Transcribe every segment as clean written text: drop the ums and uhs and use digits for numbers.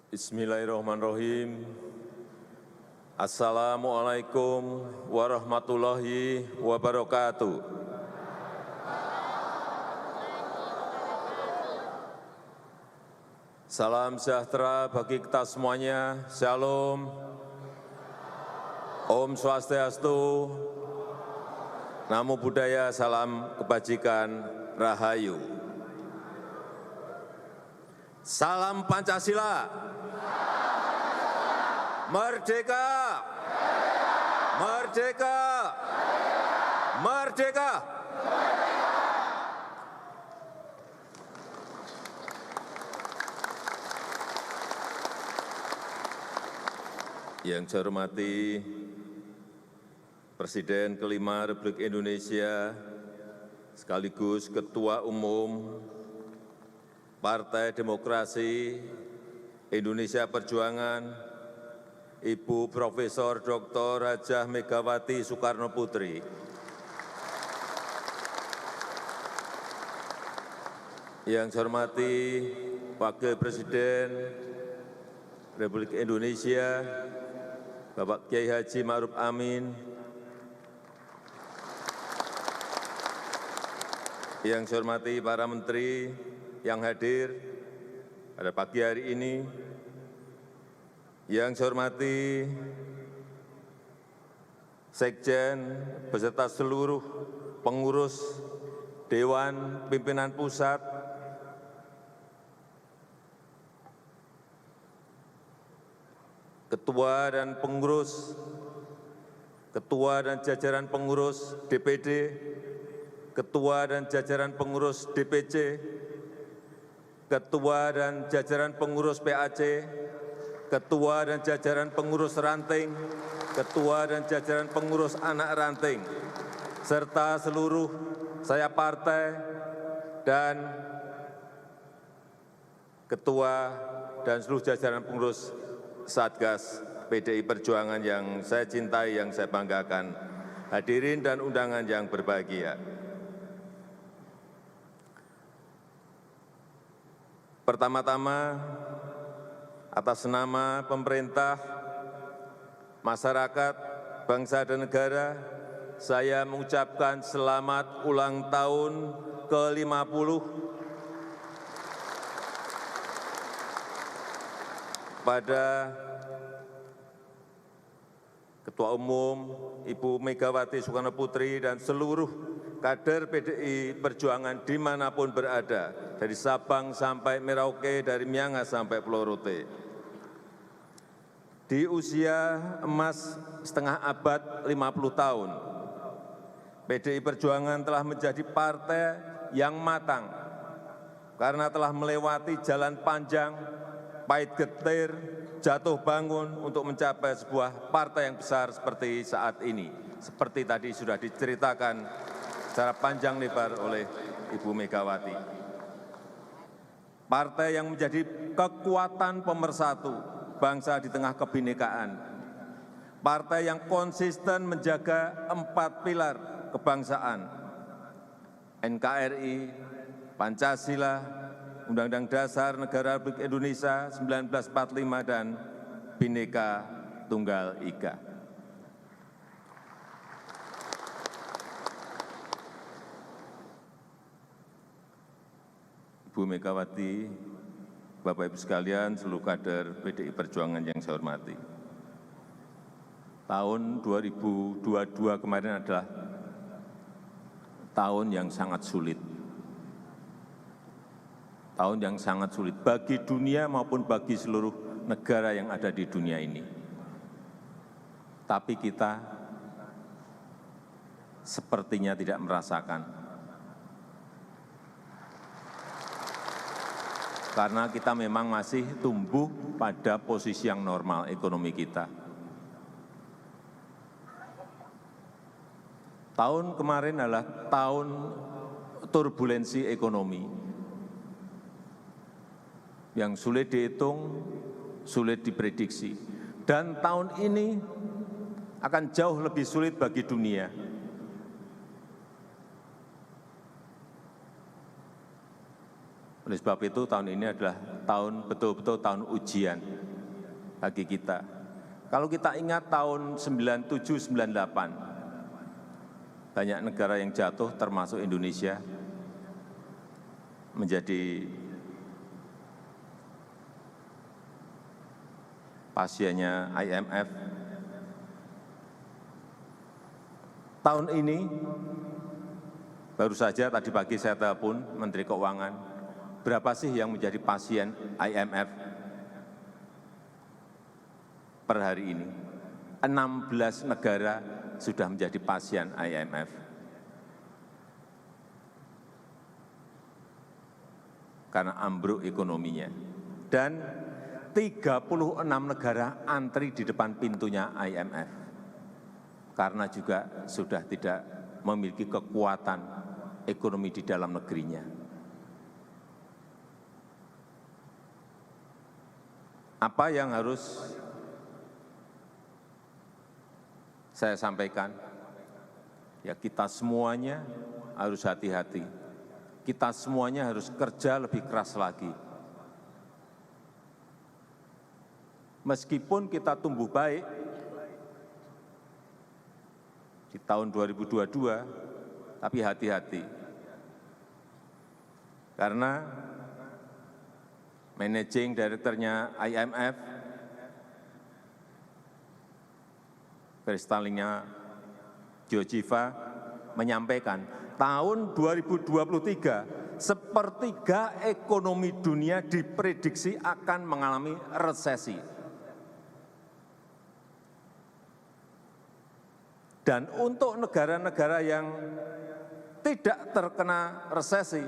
Bismillahirrahmanirrahim. Assalamualaikum warahmatullahi wabarakatuh. Salam sejahtera bagi kita semuanya. Shalom. Om Swastiastu. Namo Buddhaya, salam kebajikan, Rahayu. Salam Pancasila. Merdeka! Merdeka! Merdeka! Yang saya hormati Presiden kelima Republik Indonesia, sekaligus Ketua Umum Partai Demokrasi Indonesia Perjuangan, Ibu Profesor Dr. Hajah Megawati Soekarno Putri, yang saya hormati Wakil Presiden Republik Indonesia, Bapak Kiai Haji Ma'ruf Amin, yang saya hormati para menteri yang hadir pada pagi hari ini, yang saya hormati Sekjen beserta seluruh pengurus Dewan Pimpinan Pusat, Ketua dan jajaran pengurus DPD, Ketua dan jajaran pengurus DPC, Ketua dan jajaran pengurus PAC, Ketua dan jajaran pengurus ranting, Ketua dan jajaran pengurus anak ranting, serta seluruh saya partai dan Ketua dan seluruh jajaran pengurus Satgas PDI Perjuangan yang saya cintai, yang saya banggakan, hadirin dan undangan yang berbahagia. Pertama-tama, atas nama pemerintah, masyarakat, bangsa dan negara, saya mengucapkan selamat ulang tahun ke-50 kepada Ketua Umum Ibu Megawati Soekarno Putri dan seluruh kader PDI Perjuangan dimanapun berada, dari Sabang sampai Merauke, dari Miangas sampai Pulau Rote. Di usia emas setengah abad 50 tahun, PDI Perjuangan telah menjadi partai yang matang karena telah melewati jalan panjang, pahit getir, jatuh bangun untuk mencapai sebuah partai yang besar seperti saat ini. Seperti tadi sudah diceritakan secara panjang lebar oleh Ibu Megawati. Partai yang menjadi kekuatan pemersatu bangsa di tengah kebinekaan. Partai yang konsisten menjaga 4 pilar kebangsaan, NKRI, Pancasila, Undang-Undang Dasar Negara Republik Indonesia 1945, dan Bhinneka Tunggal Ika. Ibu Megawati, Bapak Ibu sekalian, seluruh kader PDI Perjuangan yang saya hormati. Tahun 2022 kemarin adalah tahun yang sangat sulit. Tahun yang sangat sulit bagi dunia maupun bagi seluruh negara yang ada di dunia ini. Tapi kita sepertinya tidak merasakan. Karena kita memang masih tumbuh pada posisi yang normal ekonomi kita. Tahun kemarin adalah tahun turbulensi ekonomi yang sulit dihitung, sulit diprediksi. Dan tahun ini akan jauh lebih sulit bagi dunia. Oleh sebab itu tahun ini adalah tahun betul-betul tahun ujian. bagi kita. Kalau kita ingat tahun 97-98, banyak negara yang jatuh termasuk Indonesia menjadi pasiennya IMF. Tahun ini, baru saja tadi pagi saya telepon Menteri Keuangan, berapa sih yang menjadi pasien IMF per hari ini? 16 negara sudah menjadi pasien IMF. Karena ambruk ekonominya. Dan 36 negara antri di depan pintunya IMF. Karena juga sudah tidak memiliki kekuatan ekonomi di dalam negerinya. Apa yang harus saya sampaikan? Ya, kita semuanya harus hati-hati. Kita semuanya harus kerja lebih keras lagi. Meskipun kita tumbuh baik di tahun 2022, tapi hati-hati. Karena Managing Director-nya IMF, Kristalina Georgieva, menyampaikan tahun 2023 sepertiga ekonomi dunia diprediksi akan mengalami resesi. Dan untuk negara-negara yang tidak terkena resesi,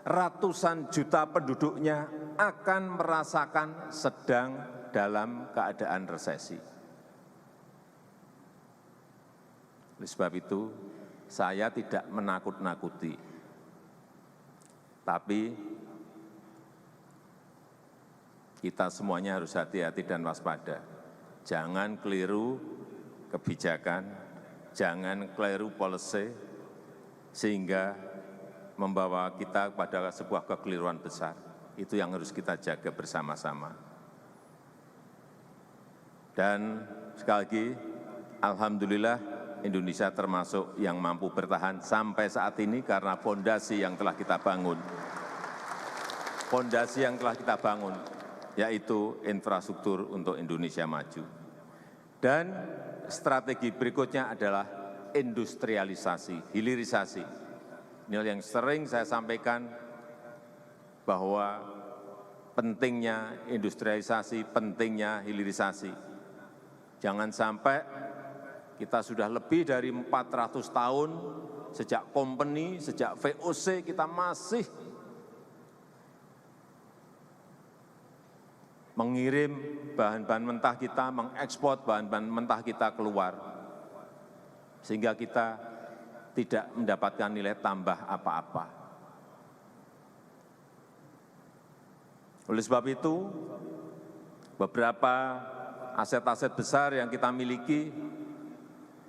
ratusan juta penduduknya akan merasakan sedang dalam keadaan resesi. Oleh sebab itu, saya tidak menakut-nakuti, tapi kita semuanya harus hati-hati dan waspada. Jangan keliru kebijakan, jangan keliru policy, sehingga membawa kita pada sebuah kekeliruan besar. Itu yang harus kita jaga bersama-sama. Dan sekali lagi, alhamdulillah Indonesia termasuk yang mampu bertahan sampai saat ini karena fondasi yang telah kita bangun. Fondasi yang telah kita bangun, yaitu infrastruktur untuk Indonesia maju. Dan strategi berikutnya adalah industrialisasi, hilirisasi. Ini yang sering saya sampaikan bahwa pentingnya industrialisasi, pentingnya hilirisasi. Jangan sampai kita sudah lebih dari 400 tahun sejak company, sejak VOC kita masih mengirim bahan-bahan mentah kita, mengekspor bahan-bahan mentah kita keluar. Sehingga kita tidak mendapatkan nilai tambah apa-apa. Oleh sebab itu, beberapa aset-aset besar yang kita miliki,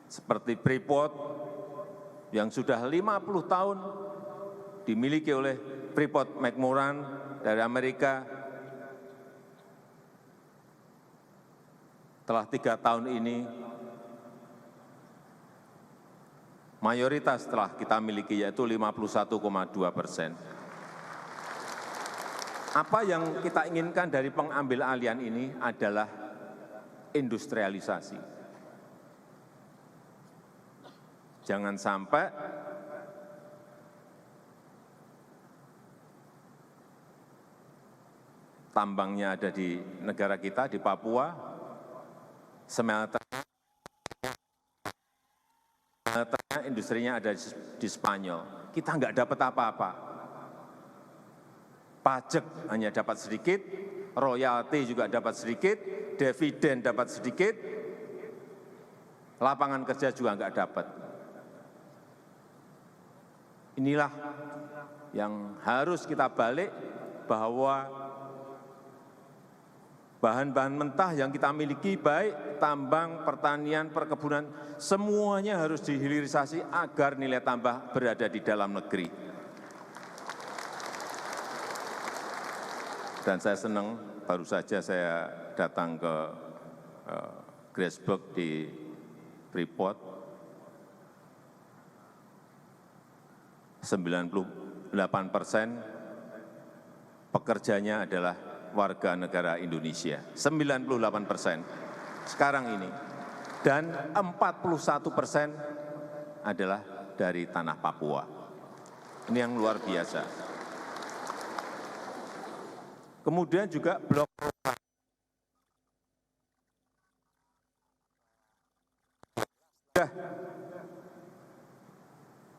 seperti Freeport, yang sudah 50 tahun dimiliki oleh Freeport-McMoRan dari Amerika, telah 3 tahun ini, mayoritas telah kita miliki, yaitu 51,2%. Apa yang kita inginkan dari pengambil alihan ini adalah industrialisasi. Jangan sampai tambangnya ada di negara kita, di Papua, smelter industrinya ada di Spanyol. Kita nggak dapat apa-apa. Pajak hanya dapat sedikit, royalti juga dapat sedikit, dividen dapat sedikit, lapangan kerja juga nggak dapat. Inilah yang harus kita balik, bahwa bahan-bahan mentah yang kita miliki, baik tambang, pertanian, perkebunan, semuanya harus dihilirisasi agar nilai tambah berada di dalam negeri. Dan saya senang, baru saja saya datang ke Grasberg di Freeport, 98% pekerjanya adalah warga negara Indonesia, 98% sekarang ini, dan 41% adalah dari tanah Papua. Ini yang luar biasa. Kemudian juga blok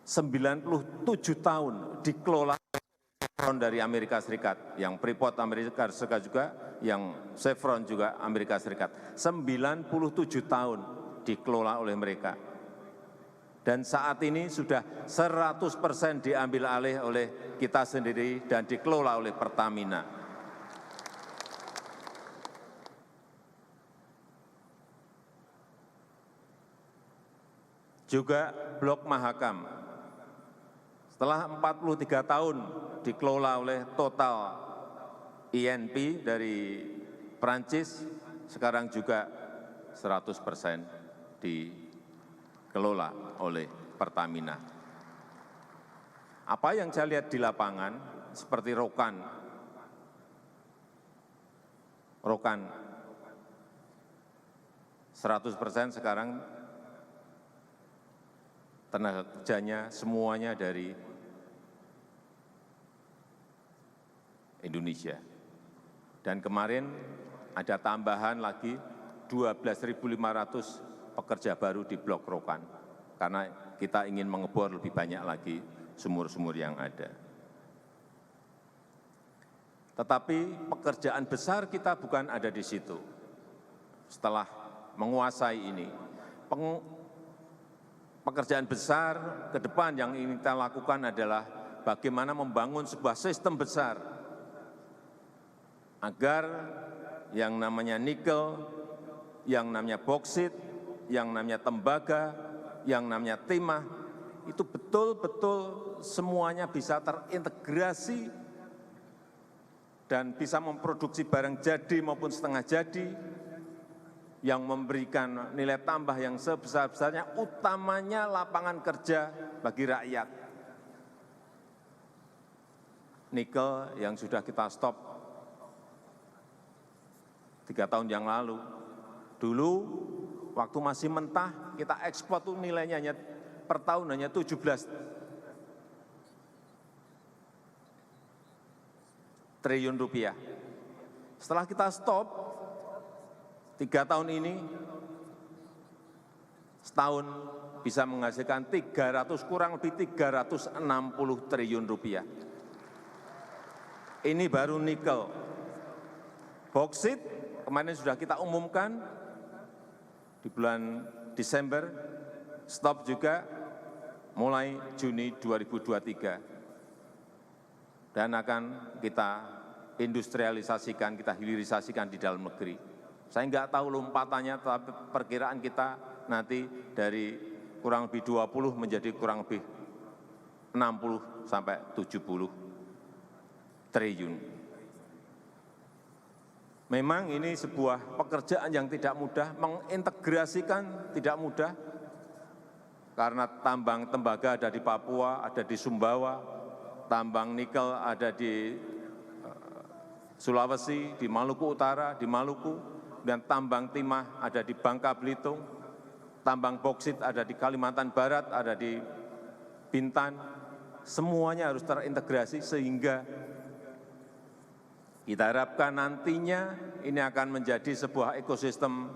97 tahun dikelola dari Amerika Serikat, yang Freeport Amerika Serikat juga, yang Chevron juga Amerika Serikat. 97 tahun dikelola oleh mereka. Dan saat ini sudah 100% diambil alih oleh kita sendiri dan dikelola oleh Pertamina. Juga Blok Mahakam, setelah 43 tahun dikelola oleh Total INP dari Prancis, sekarang juga 100% dikelola oleh Pertamina. Apa yang saya lihat di lapangan, seperti Rokan 100% sekarang tenaga kerjanya semuanya dari Indonesia. Dan kemarin ada tambahan lagi 12.500 pekerja baru di Blok Rokan, karena kita ingin mengebor lebih banyak lagi sumur-sumur yang ada. Tetapi pekerjaan besar kita bukan ada di situ. Setelah menguasai ini, pekerjaan besar ke depan yang ingin kita lakukan adalah bagaimana membangun sebuah sistem besar agar yang namanya nikel, yang namanya boksit, yang namanya tembaga, yang namanya timah, itu betul-betul semuanya bisa terintegrasi dan bisa memproduksi barang jadi maupun setengah jadi, yang memberikan nilai tambah yang sebesar-besarnya, utamanya lapangan kerja bagi rakyat. Nikel yang sudah kita stop 3 tahun yang lalu. Dulu waktu masih mentah, kita ekspor tuh nilainya hanya per tahun hanya 17 triliun rupiah. Setelah kita stop 3 tahun ini, setahun bisa menghasilkan kurang lebih 360 triliun rupiah. Ini baru nikel. Boksit kemarin sudah kita umumkan di bulan Desember, stop juga mulai Juni 2023. Dan akan kita industrialisasikan, kita hilirisasikan di dalam negeri. Saya enggak tahu lompatannya, tapi perkiraan kita nanti dari kurang lebih 20 menjadi kurang lebih 60 sampai 70 triliun. Memang ini sebuah pekerjaan yang tidak mudah, mengintegrasikan tidak mudah, karena tambang tembaga ada di Papua, ada di Sumbawa, tambang nikel ada di Sulawesi, di Maluku Utara, di Maluku, dan tambang timah ada di Bangka Belitung, tambang boksit ada di Kalimantan Barat, ada di Bintan, semuanya harus terintegrasi sehingga kita harapkan nantinya ini akan menjadi sebuah ekosistem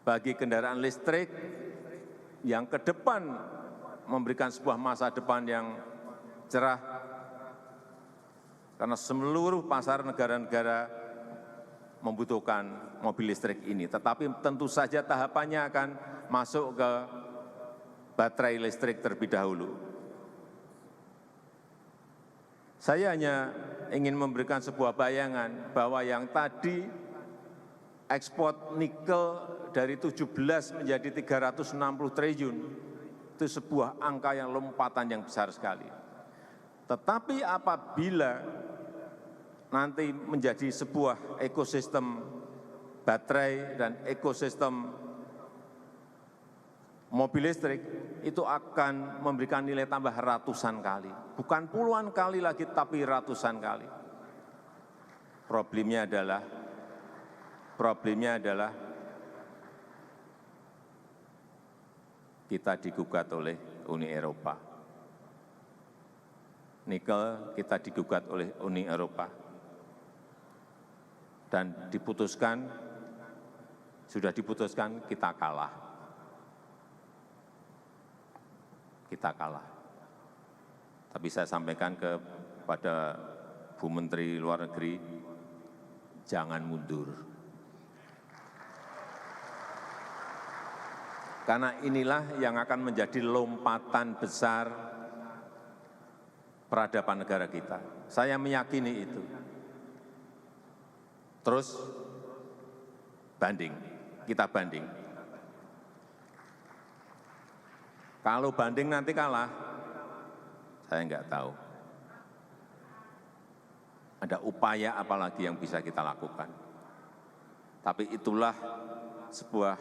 bagi kendaraan listrik yang ke depan memberikan sebuah masa depan yang cerah, karena seluruh pasar negara-negara membutuhkan mobil listrik ini. Tetapi tentu saja tahapannya akan masuk ke baterai listrik terlebih dahulu. Saya hanya ingin memberikan sebuah bayangan bahwa yang tadi ekspor nikel dari 17 menjadi 360 triliun, itu sebuah angka yang lompatan yang besar sekali. Tetapi apabila nanti menjadi sebuah ekosistem baterai dan ekosistem mobil listrik, itu akan memberikan nilai tambah ratusan kali. Bukan puluhan kali lagi, tapi ratusan kali. Problemnya adalah kita digugat oleh Uni Eropa. Nikel kita digugat oleh Uni Eropa. Dan sudah diputuskan kita kalah. Kita kalah. Tapi saya sampaikan kepada Bu Menteri Luar Negeri, jangan mundur. Karena inilah yang akan menjadi lompatan besar peradaban negara kita. Saya meyakini itu. Terus kita banding. Kalau banding nanti kalah, saya enggak tahu. Ada upaya apa lagi yang bisa kita lakukan. Tapi itulah sebuah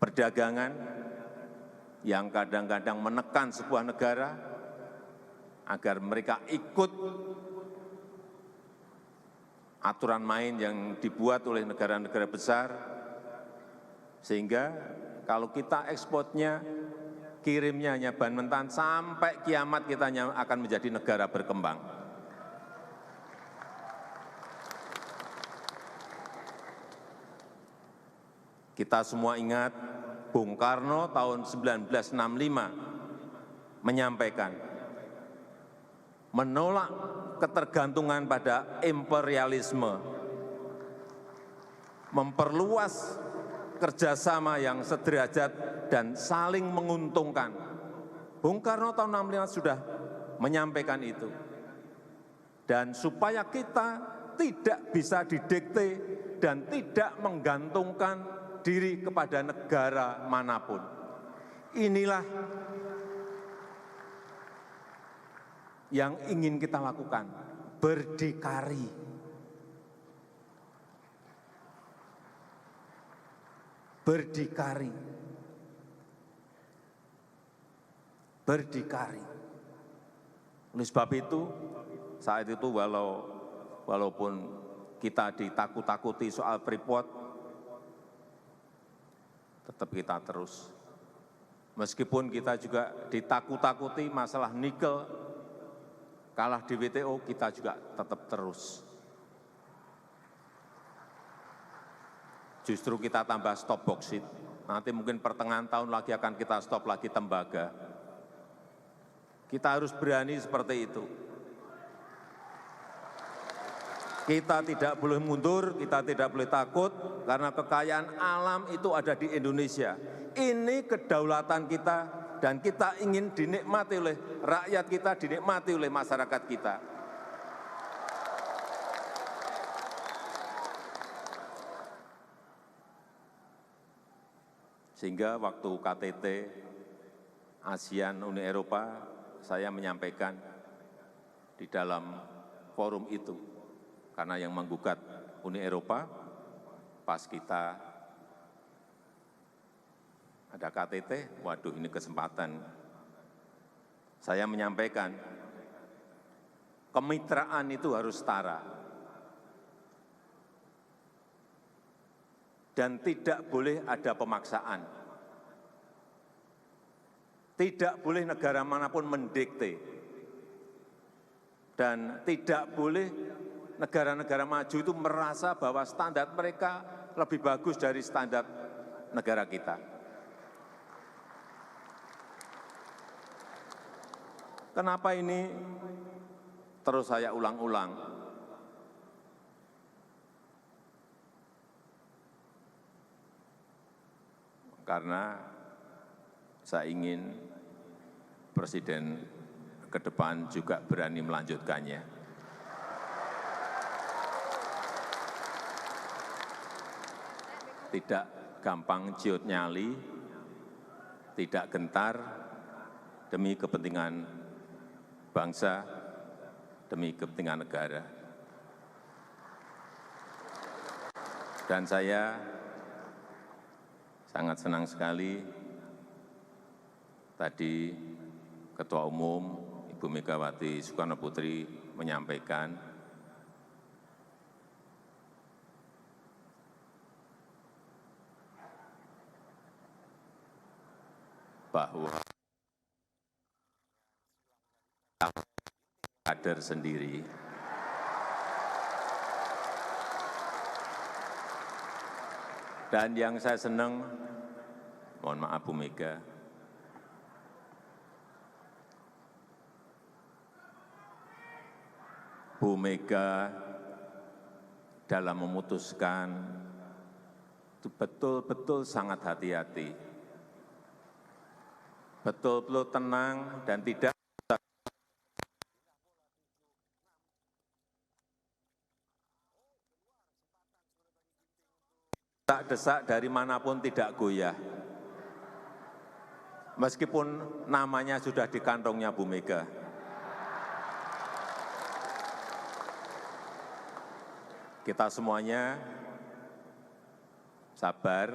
perdagangan yang kadang-kadang menekan sebuah negara agar mereka ikut aturan main yang dibuat oleh negara-negara besar, sehingga kalau kita ekspornya, kirimnya hanya bahan mentah, sampai kiamat kita akan menjadi negara berkembang. Kita semua ingat Bung Karno tahun 1965 menyampaikan, menolak ketergantungan pada imperialisme, memperluas kerjasama yang sederajat dan saling menguntungkan. Bung Karno tahun 1965 sudah menyampaikan itu. Dan supaya kita tidak bisa didikte dan tidak menggantungkan diri kepada negara manapun. Inilah yang ingin kita lakukan, berdikari. Berdikari. Berdikari. Oleh sebab itu, saat itu walaupun kita ditakut-takuti soal Freeport, tetap kita terus. Meskipun kita juga ditakut-takuti masalah nikel, kalah di WTO, kita juga tetap terus. Justru kita tambah stop boksit. Nanti mungkin pertengahan tahun lagi akan kita stop lagi tembaga. Kita harus berani seperti itu. Kita tidak boleh mundur, kita tidak boleh takut, karena kekayaan alam itu ada di Indonesia. Ini kedaulatan kita, dan kita ingin dinikmati oleh rakyat kita, dinikmati oleh masyarakat kita. Sehingga waktu KTT ASEAN Uni Eropa, saya menyampaikan di dalam forum itu, karena yang menggugat Uni Eropa, pas kita ada KTT, waduh ini kesempatan. Saya menyampaikan, kemitraan itu harus setara. Dan tidak boleh ada pemaksaan. Tidak boleh negara manapun mendikte. Dan tidak boleh negara-negara maju itu merasa bahwa standar mereka lebih bagus dari standar negara kita. Kenapa ini terus saya ulang-ulang? Karena saya ingin Presiden ke depan juga berani melanjutkannya. Tidak gampang ciut nyali, tidak gentar demi kepentingan bangsa demi kepentingan negara. Dan saya sangat senang sekali tadi Ketua Umum Ibu Megawati Soekarno Putri menyampaikan bahwa kader sendiri dan yang saya senang, mohon maaf Bu Mega, Bu Mega dalam memutuskan itu betul-betul sangat hati-hati, betul-betul tenang dan tidak desak dari manapun, tidak goyah. Meskipun namanya sudah di kantongnya Bu Mega. Kita semuanya sabar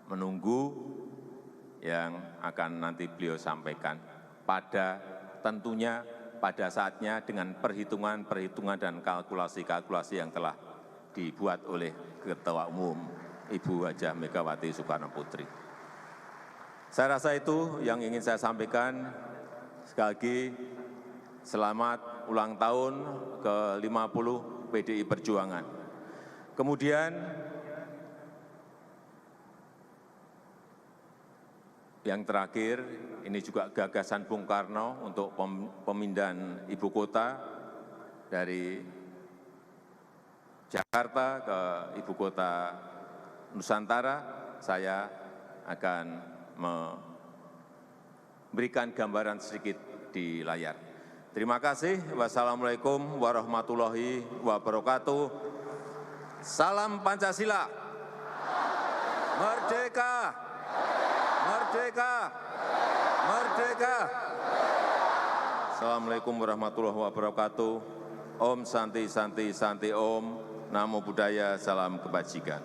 menunggu yang akan nanti beliau sampaikan tentunya pada saatnya dengan perhitungan-perhitungan dan kalkulasi-kalkulasi yang telah dibuat oleh Ketua Umum Ibu Hajah Megawati Soekarno Putri. Saya rasa itu yang ingin saya sampaikan. Sekali lagi, selamat ulang tahun ke-50 PDI Perjuangan. Kemudian, yang terakhir, ini juga gagasan Bung Karno untuk pemindahan ibu kota dari Jakarta ke ibu kota Nusantara. Saya akan memberikan gambaran sedikit di layar. Terima kasih. Wassalamualaikum warahmatullahi wabarakatuh. Salam Pancasila. Merdeka! Merdeka! Merdeka! Assalamualaikum warahmatullahi wabarakatuh. Om Santi Santi Santi Om. Namo Buddhaya, salam kebajikan.